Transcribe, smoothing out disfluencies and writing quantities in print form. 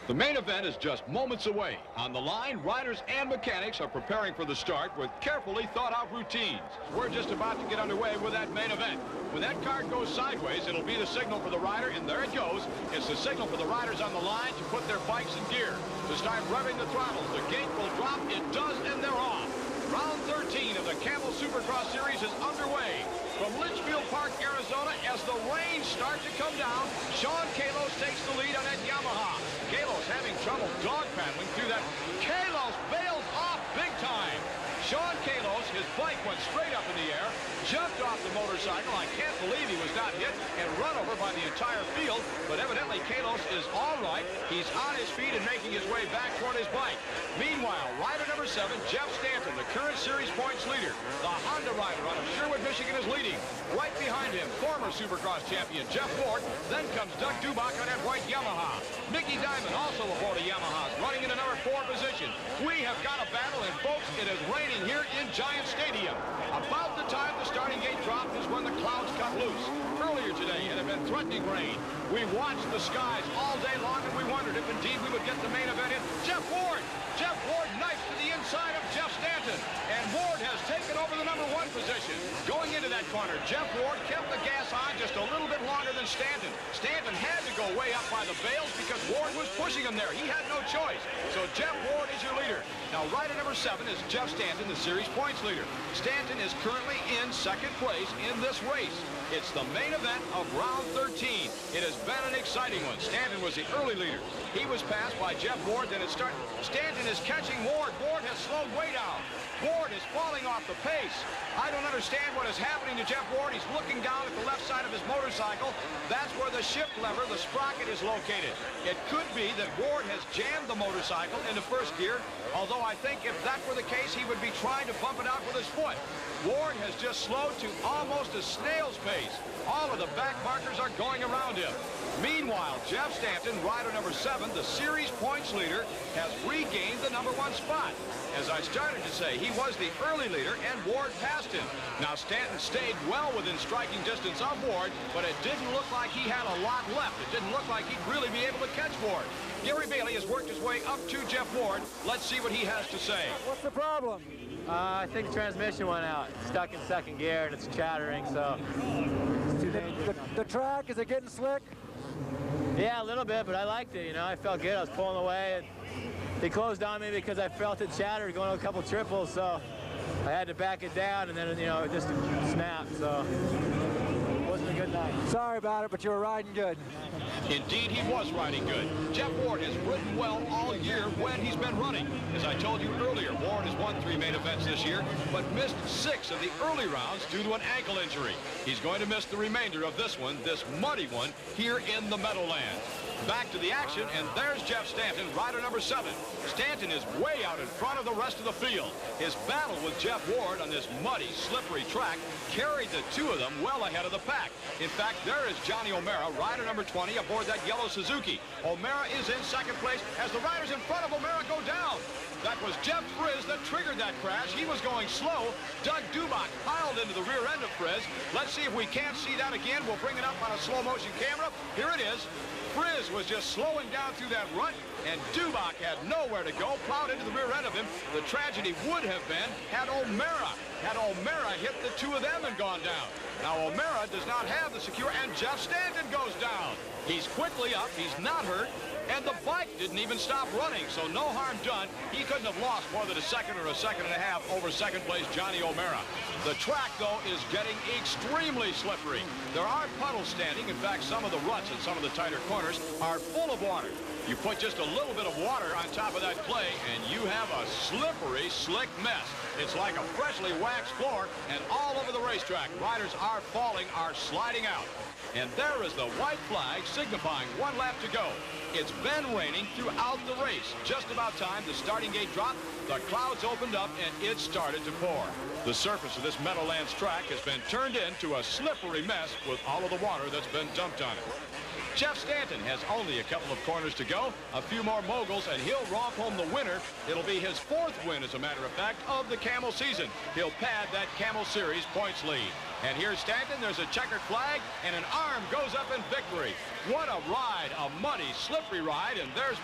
The main event is just moments away. On the line, riders and mechanics are preparing for the start with carefully thought-out routines. We're just about to get underway with that main event. When that card goes sideways, it'll be the signal for the rider, and there it goes. It's the signal for the riders on the line to put their bikes in gear, to start revving the throttles. The gate will drop. It does, and they're off. Round 13 of the Camel Supercross Series is underway. From Litchfield Park, Arizona, as the rain starts to come down, Sean Kalos takes the lead on that Yamaha. Kalos having trouble dog paddling through that. Kalos bails off big time. Sean Kalos, his bike went straight up in the air, jumped off the motorcycle. I can't believe he was not hit and run over by the entire field, but evidently Kalos is all right. He's on his feet and making his way back toward his bike. Meanwhile, rider number 7, Jeff Stanton, the current series points leader. The Honda rider out of Sherwood, Michigan is leading. Right behind him, former Supercross champion Jeff Ward. Then comes Doug Dubach on that white Yamaha. Nicky Diamond, also aboard a Yamaha, running in a number 4 position. We have got a battle, and folks, it is raining here in Giant Stadium. About the time the starting gate dropped is when the clouds cut loose. Earlier today, it had been threatening rain. We watched the skies all day long, and we wondered if indeed we would get the main event in. Jeff Ward knifes to the inside of Jeff Stanton, and Ward has taken over the number 1 position. Going into that corner, Jeff Ward kept the gas on just a little bit longer than Stanton. Stanton had to go way up by the bales because Ward was pushing him there. He had no choice. So Jeff Ward is your leader. Now, rider number 7 is Jeff Stanton, the series points leader. Stanton is currently in 2nd place in this race. It's the main event of round 13. It has been an exciting one. Stanton was the early leader. He was passed by Jeff Ward, then it started. Stanton is catching Ward. Ward has slowed way down. Ward is falling off the pace. I don't understand what is happening to Jeff Ward. He's looking down at the left side of his motorcycle. That's where the shift lever, the sprocket, is located. It could be that Ward has jammed the motorcycle into 1st gear, although I think if that were the case, he would be trying to bump it out with his foot. Ward has just slowed to almost a snail's pace. All of the back markers are going around him. Meanwhile, Jeff Stanton, rider number 7, the series points leader, has regained the number 1 spot. As I started to say, he was the early leader, and Ward passed him. Now, Stanton stayed well within striking distance of Ward, but it didn't look like he had a lot left. It didn't look like he'd really be able to catch Ward. Gary Bailey has worked his way up to Jeff Ward. Let's see what he has to say. What's the problem? I think the transmission went out. It's stuck in 2nd gear, and it's chattering, so it's too dangerous. The track, is it getting slick? Yeah, a little bit, but I liked it, you know. I felt good. I was pulling away, and they closed on me because I felt it chatter going to a couple triples, so I had to back it down, and then, you know, it just snapped, so it wasn't a good night. Sorry about it, but you were riding good. Indeed, he was riding good. Jeff Ward has ridden well all year when he's been running. As I told you earlier, Ward has won 3 main events this year, but missed 6 of the early rounds due to an ankle injury. He's going to miss the remainder of this one, this muddy one, here in the Meadowlands. Back to the action, and there's Jeff Stanton, rider number 7. Stanton is way out in front of the rest of the field. His battle with Jeff Ward on this muddy, slippery track carried the 2 of them well ahead of the pack. In fact, there is Johnny O'Mara, rider number 20, aboard that yellow Suzuki. O'Mara is in 2nd place as the riders in front of O'Mara go down. That was Jeff Frizz that triggered that crash. He was going slow. Doug Dubach piled into the rear end of Frizz. Let's see if we can't see that again. We'll bring it up on a slow motion camera. Here it is. Frizz was just slowing down through that rut, and Dubach had nowhere to go, plowed into the rear end of him. The tragedy would have been had O'Mara hit the 2 of them and gone down. Now, O'Mara does not have the secure, and Jeff Stanton goes down. He's quickly up. He's not hurt. And the bike didn't even stop running, so no harm done. He couldn't have lost more than a second or a second and a half over 2nd place Johnny O'Mara. The track, though, is getting extremely slippery. There are puddles standing. In fact, some of the ruts and some of the tighter corners are full of water. You put just a little bit of water on top of that clay, and you have a slippery, slick mess. It's like a freshly waxed floor, and all over the racetrack, riders are falling, are sliding out. And there is the white flag signifying 1 lap to go. It's been raining throughout the race. Just about time the starting gate dropped, the clouds opened up, and it started to pour. The surface of this Meadowlands track has been turned into a slippery mess with all of the water that's been dumped on it. Jeff Stanton has only a couple of corners to go, a few more moguls, and he'll romp home the winner. It'll be his 4th win, as a matter of fact, of the Camel season. He'll pad that Camel Series points lead. And here's Stanton. There's a checkered flag, and an arm goes up in victory. What a ride, a muddy, slippery ride, and there's